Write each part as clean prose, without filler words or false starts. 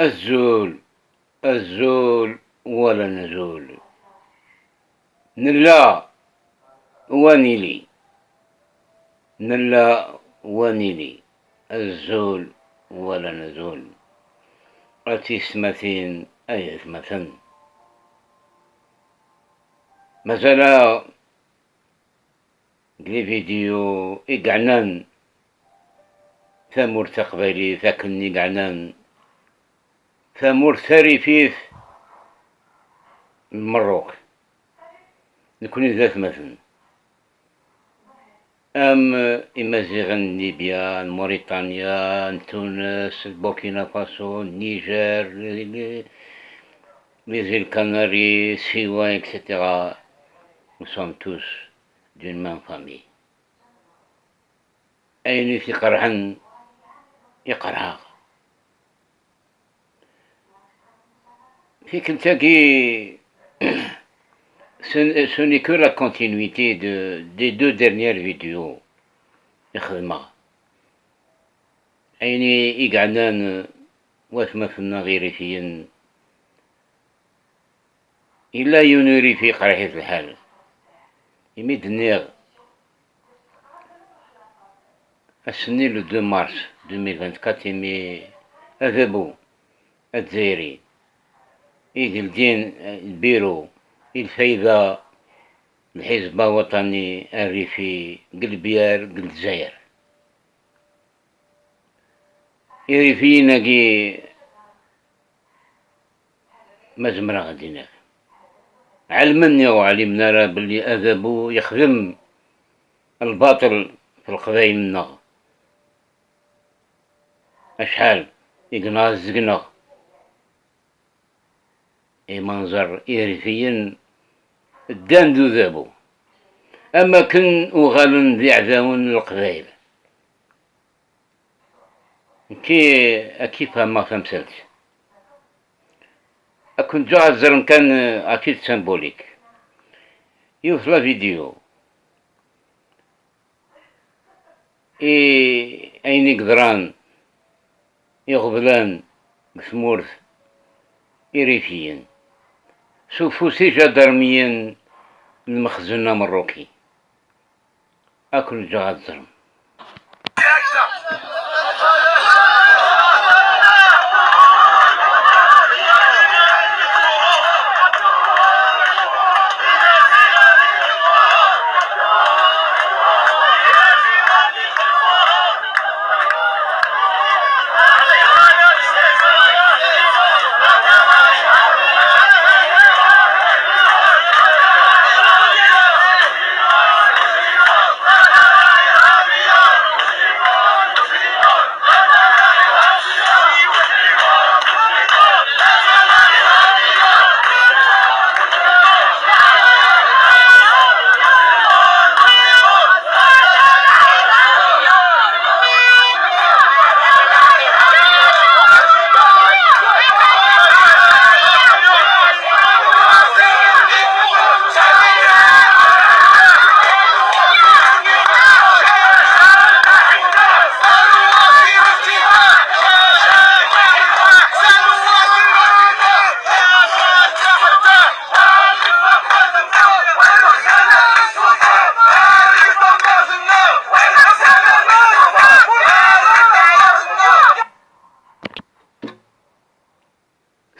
الزول الزول ولا نزول. نلا ونيلي نلا ونيلي الزول ولا نزول. أتسمثين أي مثلا مثلا لي فيديو إقعنان ثمور تقبلي ثاكني قعنان ثمور ثري المروك نكون ذات مثلا أم إمازيغن ليبيا موريتانيا تونس بوركينا فاسو النيجر les îles Canaries, Siwa, etc. Nous sommes tous d'une même famille. أين في قرحن يقرها في Kentucky. Ce n'est que la continuité des deux dernières vidéos. يخدمها أين يقعنان وثمثنا غير فين إلا ينوري في قريحة الحال يميد النيغ السنة لو 2 مارس 2024 يمي أذبو الجزائري يجلدين البيرو الفايدة الحزب الوطني الريفي قلبيار الجزائر الريفي ناقي مزمرة غدينا علمني وعلمنا راه بلي أذبو يخدم الباطل في القبايل منا أشحال يقنا الزقنا منظر إرثيا الدان ذو ذابو أما كن وغالن ذي عذاون القبايل كيف ما فهمت أكون جا الزرن كان أكيد سيمبوليك يوصل فيديو أين قدران يغبلان بثمورث إريفيين سوفوسي جدرميين المخزن مروكي أكل جا الزرن.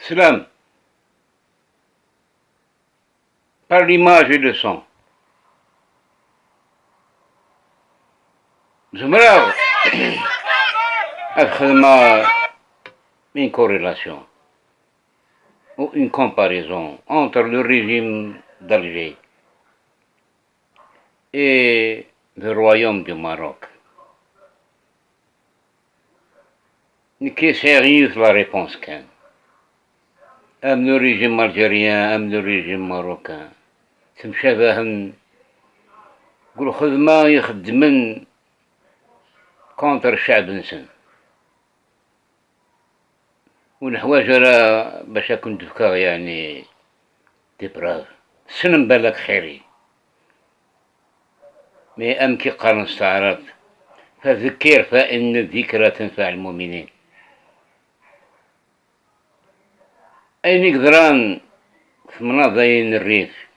Slam, par l'image et le son. Zumrao, une corrélation ou une comparaison entre le régime d'Alger et le royaume du Maroc. Qui sérieuse la réponse qu'un. أم le régime algérien أم le régime marocain تمشابهن قول خدمة يخدمن كونتر الشعب نسن ونحواج راه باش أكون دفكا يعني دبراف سنم بالك خيري مي أم كي قرن استعرض فذكر فإن الذكرى تنفع المؤمنين أين قدران في مناضين الريف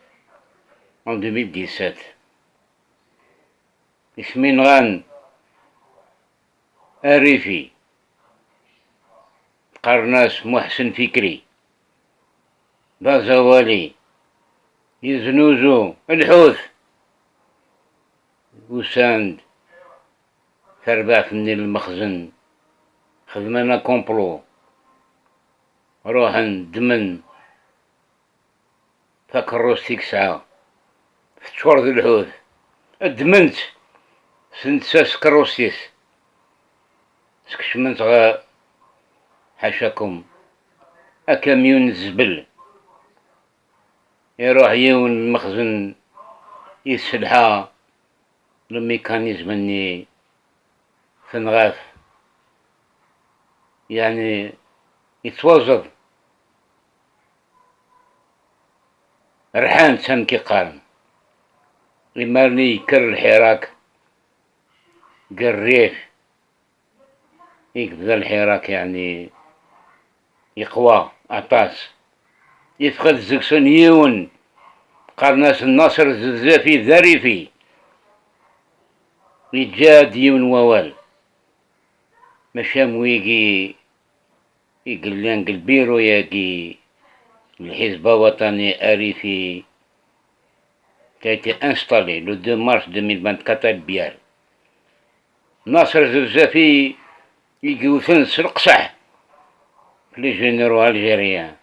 en 2017 اسمين غان الريفي قرناس محسن فكري بازوالي يزنوزو الحوث وساند تربع من المخزن خدمنا كومبلو روحن دمن فكروستيك ساعة فتشور ذو الحوث دمنت سنت ساس كروستيس سكشمنت غا حاشاكم أكاميون الزبل يروح يون المخزن يسلحا الميكانيزم اني تنغاف يعني يتوظف رحان تم كي قال يمارني يكر الحراك قريف يقبل الحراك يعني يقوى عطاس يفقد زكسون يون قرناس الناصر الزفافي ذريفي يجاد يون ووال مشام ويجي يقلان البيرو ياقي الحزب الوطني أريفي qui a été installé le 2 mars 2024 بيار ناصر الزفافي يقوثن سلقصح في لي جينيرو الجيريان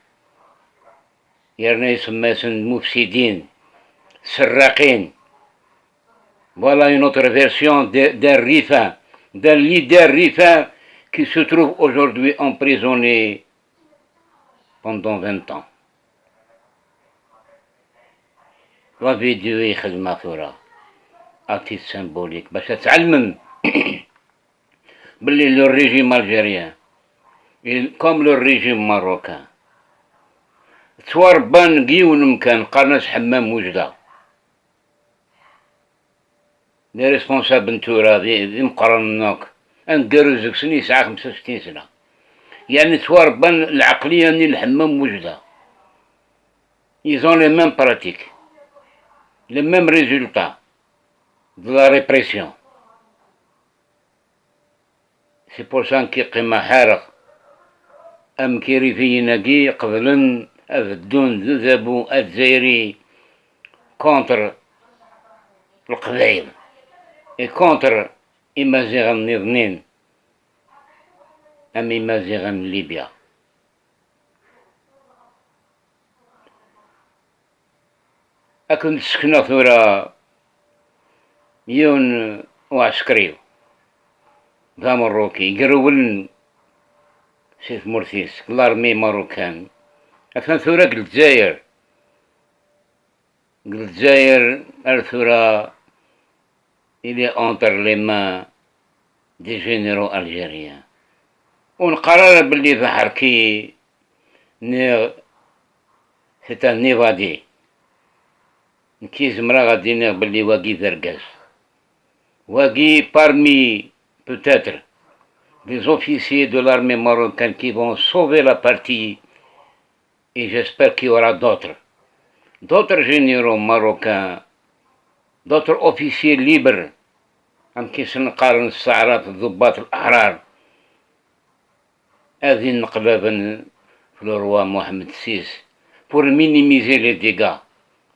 يرنا يسماسن مفسدين سراقين. Voilà une autre version d'un Rifin, d'un leader Rifin qui se trouve aujourd'hui emprisonné pendant 20 ans. La vidéo يخدمها ثورة أتيت سيمبوليك باش تعلمن باللي لو ريجيم الجيريان كوم لو ريجيم ماروكان تواربان قيون مكان قرناس حمام وجدة لي ريسبونسابل نتورا ذي مقرنوك انقرزك سني ساعة 65 سنة يعني تواربان العقلية ني الحمام وجدة ils ont les mêmes pratiques les mêmes résultats de la répression. C'est pour ça كي قيمة حارق أم كيري في نقي قبلن أفدون ذذبو الجزائري كونتر القبائل et contre إمازيغان نظنين أم إمازيغان ليبيا. أكن سكنا ثورة يون وعسكري ذا مروكي يقرون سيف مرسيس لارمي ماروكان أكن ثورة الجزائر الثورة il est entre les mains des généraux algériens ونقرر باللي ظهر كي c'est un évadé كي زمرا غادي نير باللي واقي ذرقاس واقي parmi peut-être des officiers de l'armée marocaine qui vont sauver la partie et j'espère qu'il y aura d'autres généraux marocains d'autres officiers libres أم كيس نقارن السعرات الضباط الأحرار هذه نقلبن في الروا محمد السيس pour minimiser les dégâts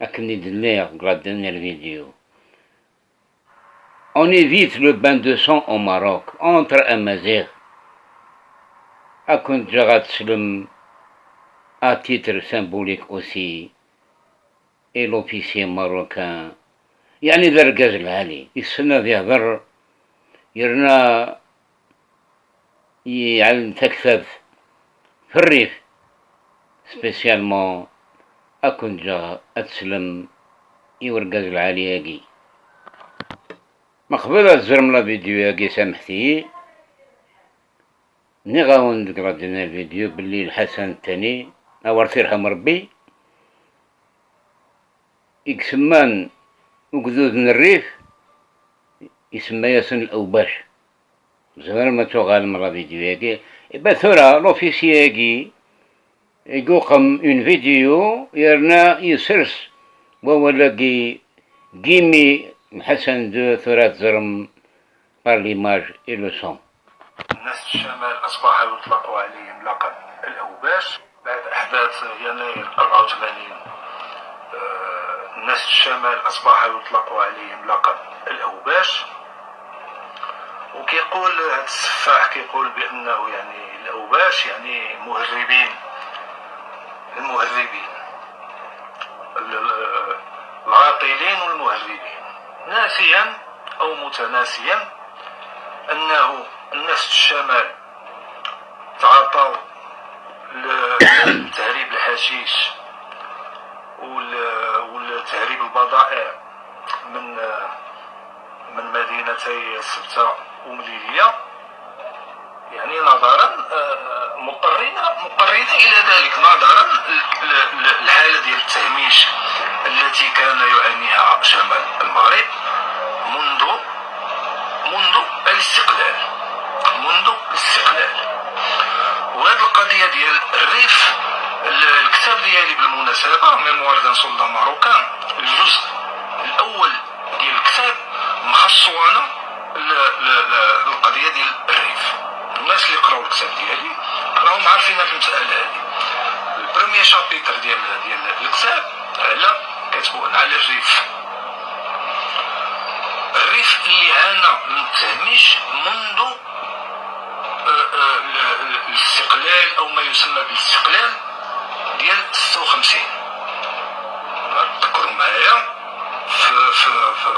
أكني دلير قرادنا الفيديو. On évite le bain de sang au Maroc entre Amazigh أكن جغات سلم à titre symbolique aussi et l'officier marocain يعني ذرقاز العالي السنة ذي هضر يرنا يعلم تكثف في الريف سبيسيالمون أكون جا أتسلم يورقاز العالي ياقي مقبل الزرم لا فيديو ياقي سامحتي نغاون دقرادنا الفيديو باللي الحسن التاني أورثي يرحم ربي يكسمان وقدود الريف يسمى ياسن الأوباش زمان ما توغال مرة فيديو ياقي بثورة لوفيسي ياقي يقوم اون فيديو يرنا يسرس وولا جيمي حسن دو ثلاث زرم بار ليماج اي لو سون. الناس الشمال أصبح يطلق عليهم لقب الأوباش بعد أحداث يناير 84. الناس الشمال أصبح يطلق عليهم لقب الأوباش. وكيقول هذا السفاح كيقول بأنه يعني الأوباش يعني مهربين، المهربين العاطلين والمهربين، ناسيا أو متناسيا أنه الناس الشمال تعاطوا لتهريب الحشيش والتهريب البضائع من مدينتي السبتة ومليلية، يعني نظرا مضطرين الى ذلك نظرا الحالة ديال التهميش التي كان يعانيها شمال المغرب منذ الاستقلال. وهذه القضية ديال الريف، الكتاب ديالي بالمناسبة ميموار دان سولدا ماروكان، الجزء الاول ديال الكتاب مخصو انا القضية ديال الريف. الناس اللي قراو الكتاب ديالي راهم عارفين هذه المسألة هذه. البروميير شابيتر ديال الكتاب كاتبو على الريف اللي عانى من التهميش منذ الاستقلال او ما يسمى بالاستقلال ديال 56. تذكروا معايا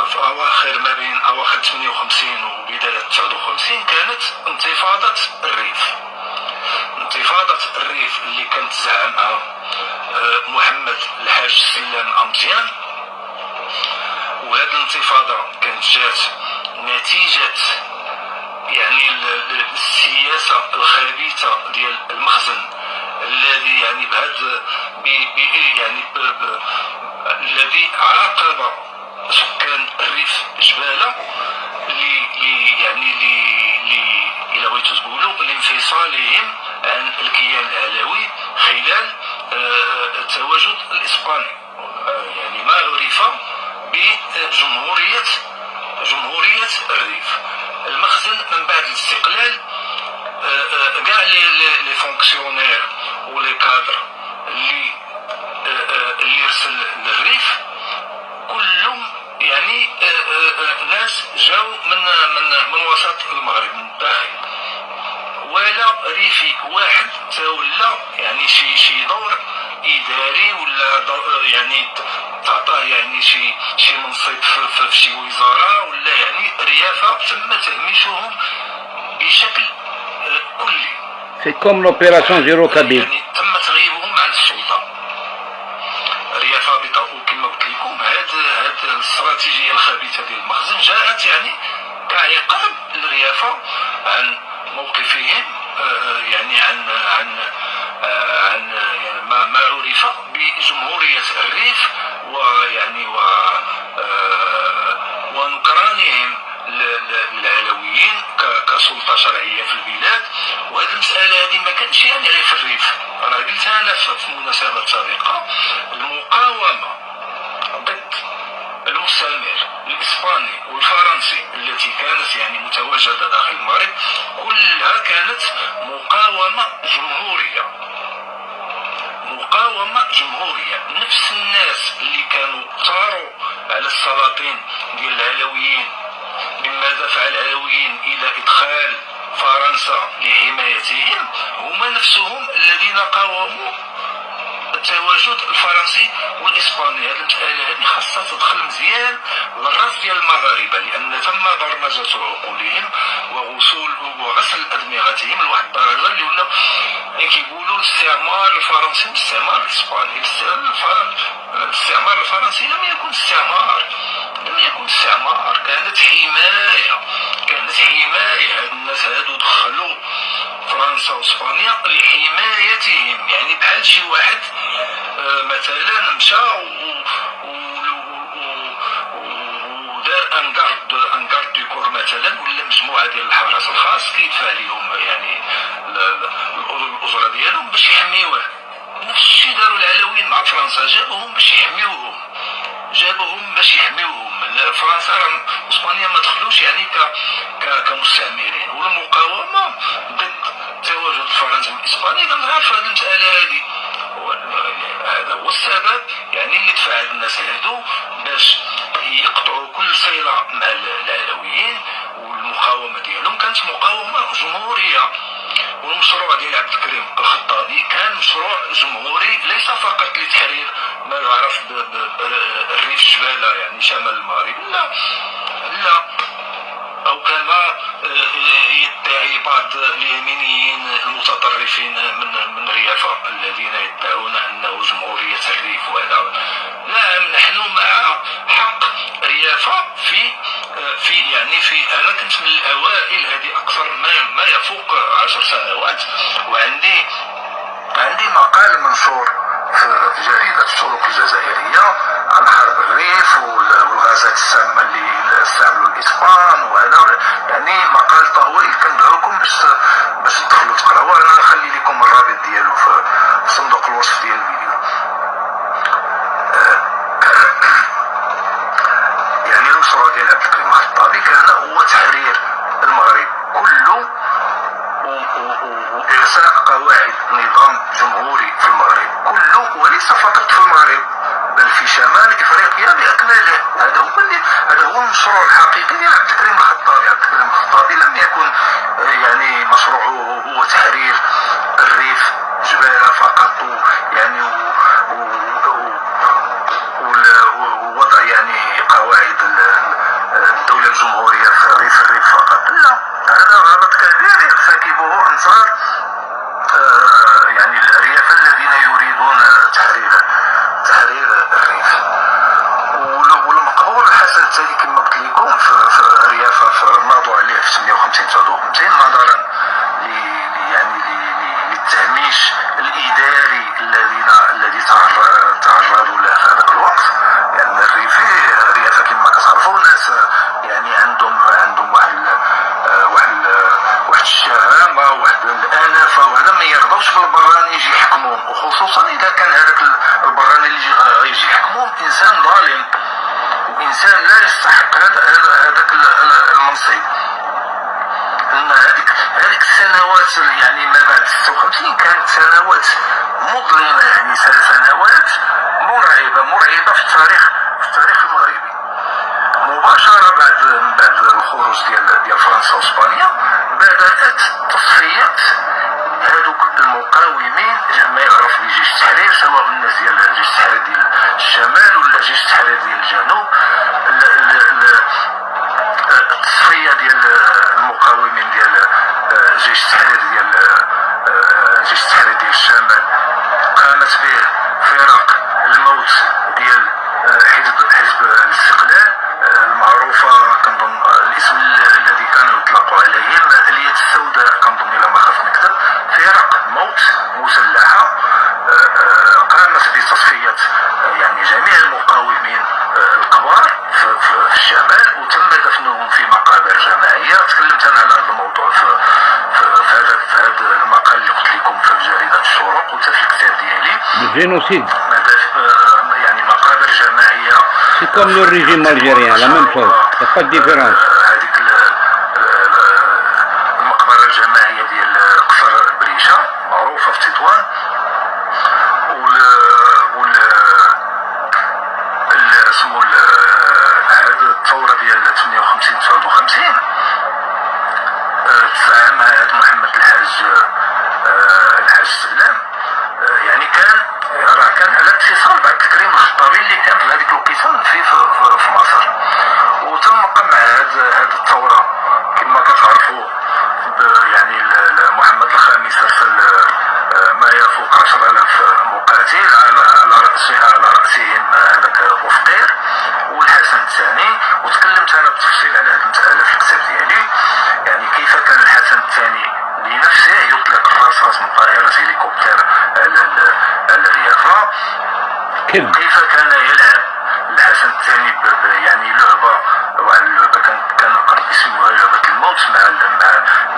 في اواخر ما بين اواخر 58 وبدايه 59 كانت انتفاضه الريف. انتفاضه الريف اللي كانت زعمها محمد الحاج سلام أمزيان. وهذه الانتفاضه كانت جات نتيجه يعني السياسه الخبيثه ديال المخزن الذي يعني الذي عاقب سكان الريف جبالة إلى بغيتو تقولوا لانفصالهم عن الكيان العلوي خلال التواجد الإسباني، يعني ما عرف بجمهورية الريف. المخزن من بعد الاستقلال كاع لي فونكسيونير ولي كادر اللي رسل للريف كلهم يعني ناس جاو من وسط المغرب من الداخل، ولا ريفي واحد تولى يعني شي دور اداري ولا يعني تعطاه يعني شي منصب في شي وزاره ولا يعني ريافه. تم تهميشهم بشكل كلي. سي كوم لوبيراسيون زيرو كابيل. يعني تم تغييبهم عن السلطه. ريافه بيضاء. وكما قلت لكم هاد الاستراتيجيه الخبيثه ديال المخزن جاءت يعني كعقاب للريافه عن موقفهم، يعني عن يعني ما عرف بجمهوريه الريف، ويعني ونكرانهم للعلويين كسلطه شرعيه في البلاد. وهذه المساله هذه ما كانش يعني غير في الريف، راه قلتها انا في مناسبات سابقه. المقاومه ضد المستعمر الاسباني والفرنسي التي كانت يعني متواجده داخل المغرب كلها كانت مقاومه جمهوريه. نفس الناس اللي كانوا ثاروا على السلاطين ديال العلويين مما دفع العلويين الى ادخال فرنسا لحمايتهم هما نفسهم الذين قاوموا التواجد الفرنسي والاسباني. هذه المساله هذه خاصها تدخل مزيان للراس ديال المغاربه، لان تم برمجه عقولهم وغسل ادمغتهم لواحد الدرجه اللي ولاو كيقولوا الاستعمار الفرنسي والاستعمار الاسباني. الاستعمار الفرنسي لم يكن استعمار، كانت حمايه. هاد الناس هادو دخلوا فرنسا واسبانيا لحمايتهم، يعني بحال شي واحد مثلا مشى ودار ان كارد دو كور مثلا، ولا مجموعه ديال الحرس الخاص كيدفع لهم يعني الاجره ديالهم باش يحميوه. جابوهم باش يحميوهم، فرنسا واسبانيا ما دخلوش يعني كمستعمرين، والمقاومه ضد تواجد الفرنسا والاسبانيا كنعرف في هذه المساله هذه. هذا هو السبب يعني اللي دفع الناس هادو باش يقطعوا كل صله مع العلويين، والمقاومه ديالهم كانت مقاومه جمهوريه. والمشروع ديال عبد الكريم الخطابي كان مشروع جمهوري ليس فقط لتحرير ما يعرف بالريف الجبالة يعني شمال المغرب، لا أو كما يدعي بعض اليمينيين المتطرفين من ريافة الذين يدعون أنه جمهورية الريف. وهذا لا، نحن مع حق ريافة أنا كنت من الأوائل هذه أكثر ما يفوق 10 سنوات، وعندي مقال منشور في جريدة الشروق الجزائرية عن حرب الريف والغازات السامة اللي استعملوا الإسبان، وهذا يعني مقال طويل كندعوكم باش تدخلوا تقراوه. أنا نخلي لكم الرابط ديالو في صندوق الوصف ديال الفيديو. يعني المشروع ديال عبد الكريم الخطابي كان هو تحرير المغرب كله وإرساء قواعد نظام جمهوري في المغرب كله، وليس فقط في المغرب بل في شمال افريقيا باكمله. هذا هو المشروع الحقيقي ديال عبد الكريم الخطابي. عبد الكريم الخطابي لم يكن يعني مشروعه هو تحرير الريف جبالة فقط، يعني ووضع يعني قواعد الدولة الجمهورية في الريف فقط. لا، هذا غلط كبير يرتكبه أنصار يعني الريافة الذين يريدون تحرير الريف. والمقبول الحسن الثاني كما قلت لكم في الريافة ناضوا عليه في 58 نظرا للتهميش الإداري الذي تعرضوا له في هذاك الوقت. لأن الريافة كما كتعرفوا الناس يعني عندهم واحد الشهامة، واحد الأنفة، وهذا ما يرضوش بالبراني يجي يحكمهم، وخصوصا إذا كان هذاك البراني اللي يجي يحكمهم إنسان ظالم وإنسان لا يستحق هذاك المنصب. أن هذيك السنوات يعني ما بعد 56 كانت سنوات مظلمة، يعني سنوات مرعبة في التاريخ المغربي. مباشرة بعد الخروج ديال فرنسا واسبانيا بدأت تصفية هذوك المقاومين ما يعرف بجيش التحرير، سواء الناس ديال جيش التحرير ديال الشمال ولا جيش التحرير ديال الجنوب. التصفية ديال المقاومين ديال جيش التحرير ديال الشمال قامت به فرق الموت ديال حزب الاستقلال المعروفة، كنظن الاسم الذي كانوا يطلقوا عليهم اليد السوداء، كنظن إلا ما خاف نكتب، فرق موت مسلحة قامت بتصفية يعني جميع المقاومين الكبار في الشمال، وتم دفنهم في مقابر جماعية. تكلمت أنا على هذا الموضوع في هذا المقال اللي قلت لكم في جريدة الشروق وحتى في الكتاب ديالي. الجينوسيد يعني مقابر جماعية سي كوم لو ريجيم الجيريان لا ميم شوز، با ديفيرونس. هذيك المقبرة الجماعية ديال قصر بريشة معروفة في تطوان. اسمو هذه الثورة ديال 58 59 تزعمها هذا محمد الحاج سلام، يعني كان على اتصال بعبد الكريم الخطابي اللي كان في هذيك الوقيته في مصر، وتم قمع هذه الثورة كما كتعرفوا. يعني محمد الخامس ارسل ما يفوق 10,000 مقاتل على رأسهم هذاك وفقير والحسن الثاني. وتكلمت انا بالتفصيل على هذه المسألة في الكتاب ديالي، يعني كيف كان الحسن الثاني لنفسه يطلق الرصاص من طائرة هليكوبتر على الريافة، كيف كان يلعب الحسن الثاني يعني لعبة، كان يسموها لعبة الموت مع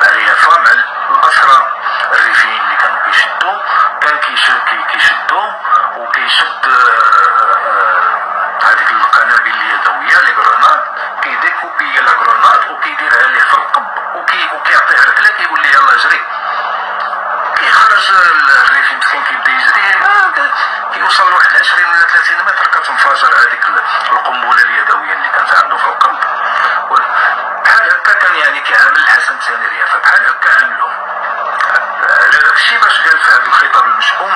الريافة، مع الأسرى الريفيين اللي كانوا كيشدوا، كان كيشدوا وكيشد مسكين كيبدا يجري كيوصل لواحد 20 ولا 30 متر كتنفجر هذيك القنبله اليدويه اللي كانت عنده في القلب. بحال هكا كان يعني كيعامل الحسن الثاني ريافه، بحال هكا عاملو على داكشي باش قال في هذا الخطاب المشؤوم،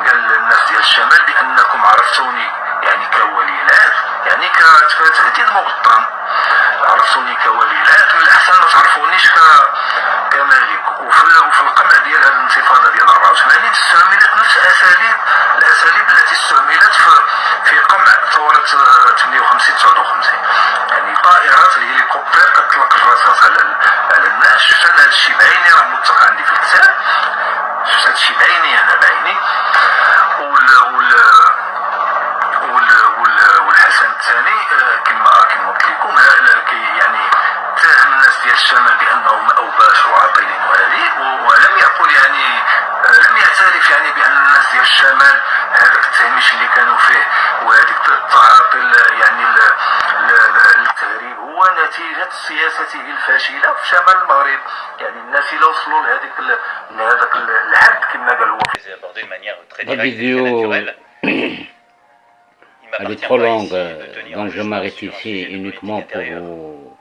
قال للناس ديال الشمال بانكم عرفتوني يعني كولي العهد، يعني كتهديد مبطن، عرفتوني كولي العهد، من الاحسن ما تعرفونيش كملك. وفي القمع ديال هذه الانتفاضه ديال 84 استعملت نفس الاساليب التي استعملت في قمع ثوره 58 59، يعني طائرات الهليكوبتر كتطلق الرصاص على الناس. شفت انا هذا الشيء بعيني، راه ملصق عندي في الكتاب، شفت هذا الشيء بعيني انا بعيني. والحسن الثاني كما قلت لكم يعني اتهم الناس ديال الشمال بانهم اوباش وعاطلين وهذه، ولم يقل يعني لم يعترف يعني بان الناس ديال الشمال هذاك التهميش اللي كانوا فيه وهذيك التعاطل يعني التهريب هو نتيجه سياسته الفاشله في شمال المغرب. يعني الناس اللي وصلوا لهذاك الحد كما قال هو. La vidéo, elle est trop longue, donc je m'arrête ici uniquement pour vous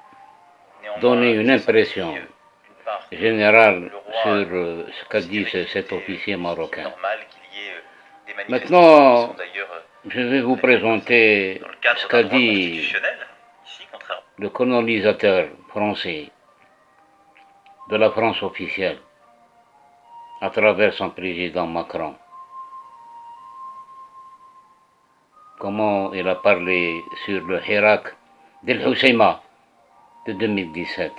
donner une impression générale sur ce qu'a dit cet officier marocain. Maintenant, je vais vous présenter ce qu'a dit le colonisateur français de la France officielle à travers son président Macron. Comment il a parlé sur le Hirak d'El Hoceima de 2017.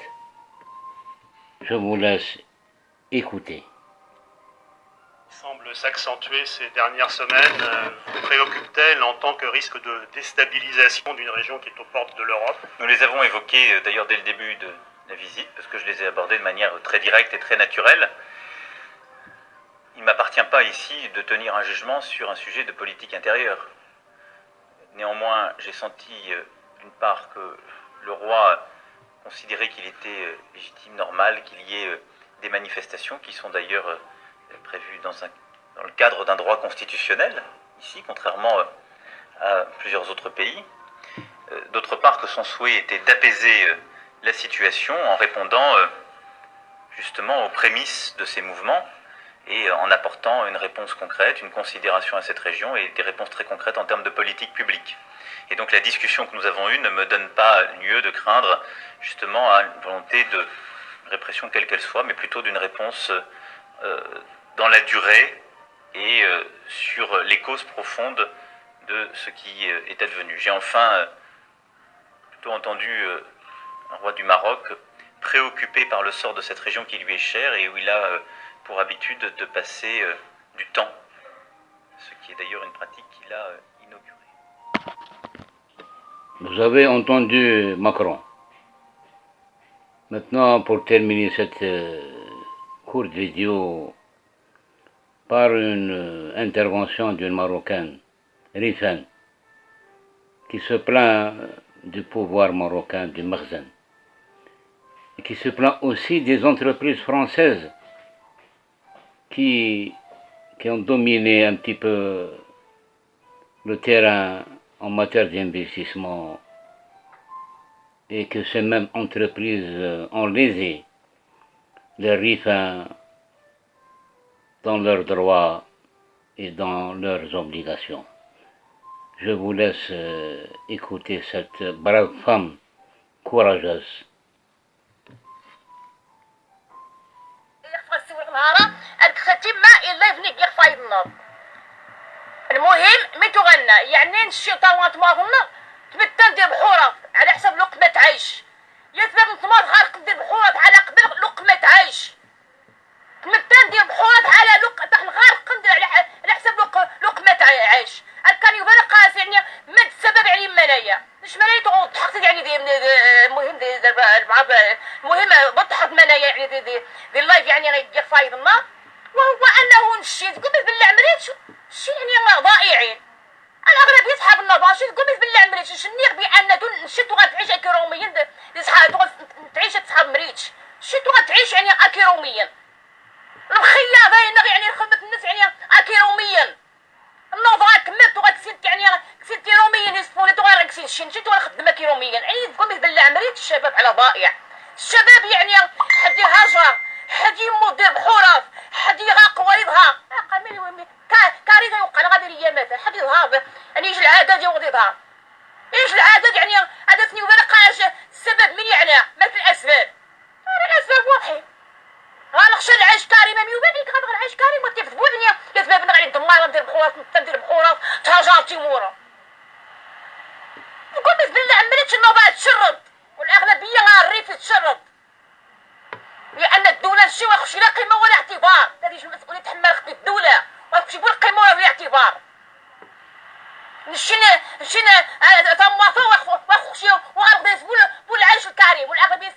Je vous laisse écouter. Semble s'accentuer ces dernières semaines. Vous préoccupe-t-elle en tant que risque de déstabilisation d'une région qui est aux portes de l'Europe? Nous les avons évoqués d'ailleurs dès le début de la visite, parce que je les ai abordés de manière très directe et très naturelle. Il ne m'appartient pas ici de tenir un jugement sur un sujet de politique intérieure. Néanmoins, j'ai senti d'une part que le roi considérait qu'il était légitime, normal, qu'il y ait des manifestations qui sont d'ailleurs prévues dans le cadre d'un droit constitutionnel, ici, contrairement à plusieurs autres pays. D'autre part, que son souhait était d'apaiser la situation en répondant justement aux prémices de ces mouvements et en apportant une réponse concrète, une considération à cette région et des réponses très concrètes en termes de politique publique. Et donc la discussion que nous avons eue ne me donne pas lieu de craindre justement à une volonté de répression quelle qu'elle soit, mais plutôt d'une réponse dans la durée et sur les causes profondes de ce qui est advenu. J'ai enfin plutôt entendu un roi du Maroc préoccupé par le sort de cette région qui lui est chère et où il a pour habitude de passer du temps, ce qui est d'ailleurs une pratique qu'il a inaugurée. Vous avez entendu Macron. Maintenant, pour terminer cette courte vidéo par une intervention d'une Marocaine, Rifen, qui se plaint du pouvoir marocain du Makhzen, et qui se plaint aussi des entreprises françaises qui ont dominé un petit peu le terrain en matière d'investissement et que ces mêmes entreprises ont lésé les rifins dans leurs droits et dans leurs obligations. Je vous laisse écouter cette brave femme courageuse. المهم مي تغنى يعني نشي طاوات ماغنا تبدا ندير بحورات على حسب لقمة عيش يثبت نتمر غارق ندير بحورات على قبل لقمة عيش تبدا ندير بحورات على غارق ندير على حسب لقمة عيش كان يبان قاسي يعني ما السبب يعني منايا مش منايا تحقت يعني المهم المهم بطحت منايا يعني دي اللايف يعني غيدير فايض النار وهو انه نشيت قلت بالله عمريت شي يعني ضائعين الاغلب يسحب النظام شي قلت بالله عمريت شنيغ بان نشيت وغتعيش اكيروميا تعيش تصحاب مريتش شي غتعيش يعني اكيروميا المخياضين يعني خدمة الناس يعني يوميا النوضة كملت وغتسيت يعني كسيت يوميا يصفوني تغير غتسيت الشنشي تغير خدمك يوميا يعني تقول مثل العمريت الشباب على ضائع الشباب يعني حد يهاجر حد يموت دير بحورات حد يغاق والدها كارثة يوقع غادي الايامات حد يظهر يعني يجي العدد يوض يظهر ايش العدد يعني هذا ثني وبالك السبب من يعني ما في الاسباب الاسباب واضحين غنخشى العيش كريم مي وبالك غنبغي العيش كريم وتفذبوا الدنيا لسبب نغني الدمار ندير بحورات ندير بحورات تهاجرتي مورا نقول بسم الله عملتش النوبه تشرد والاغلبيه الريف تشرد لان الدوله شي واخش لا قيمه ولا اعتبار هذه المسؤوليه تحمل خدمه الدوله واخش يقول قيمه ولا اعتبار نشنا ثم واخشي وغنبدا يسبوا العيش الكريم والاغلبيه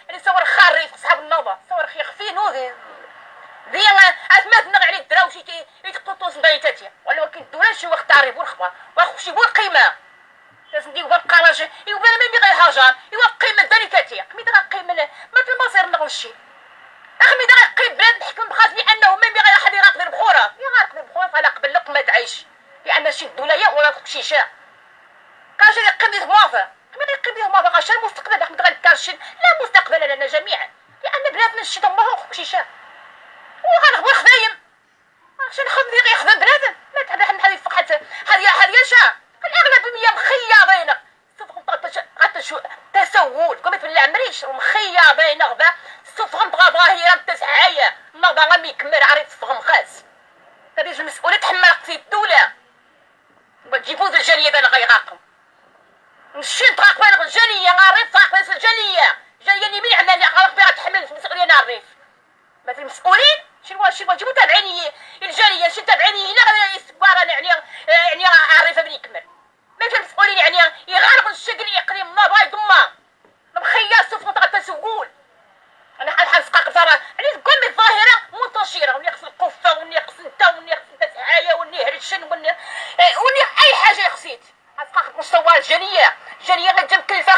يعني صور خاري في صحاب النوبه صور يخفي نوذي ذي اسمات نغ على الدراوشي يتقطو صدايتاتي ولكن الدوله شي واخد تعريف والخبر واخشي يقول قيمه لازم ندير بالقراج يبان ما يبغي هاجر يوا قيمه ذلكاتي مي دغا قيمه ما في المصير نغشي اخي دغا قيم بلاد نحكم بخاص لانه ما يبغي احد يراقب البحوره يراقب البحوره على قبل لقمه تعيش لان شي الدوله ولا شيشة كاش اللي قيم موافق كما يقيم موافق عشان المستقبل باش نبغي نكرشن لا مستقبل لنا جميعا لان بلادنا الشي دمها شيشة وغنخبر خدايم عشان يخدم بنادم ما تحب حد يفق حتى هذه يشاء الاغلبيه مخياضين سوف تسول كما في العمريش مخياضين غدا سوف غنبغى ظاهره تسعايه نظا غامي يكمل عريض فهم خاص هذه المسؤوليه تحمل في الدوله وتجيبوا ذا الجاليه انا غيراقم نشد راقبه الجاليه غاريف راقبه الجاليه جاليه اللي من عمل غير تحمل المسؤوليه انا الريف مثل المسؤولين شنو جيبوا تابعيني الجاليه شنو تابعيني لا يسبار يعني عارفه بلي يكمل ما في المسؤولين يعني يغارقوا الشكل الاقليم ما باي ضما مخيا سوف تسول انا حنسقق ترى يعني تقول لي الظاهره منتشره ونقص القفه ونقص انت ونقص تسعايه ونهرشن وني اي حاجه خسيت حنسقق مستوى الجاليه غتجي مكلفه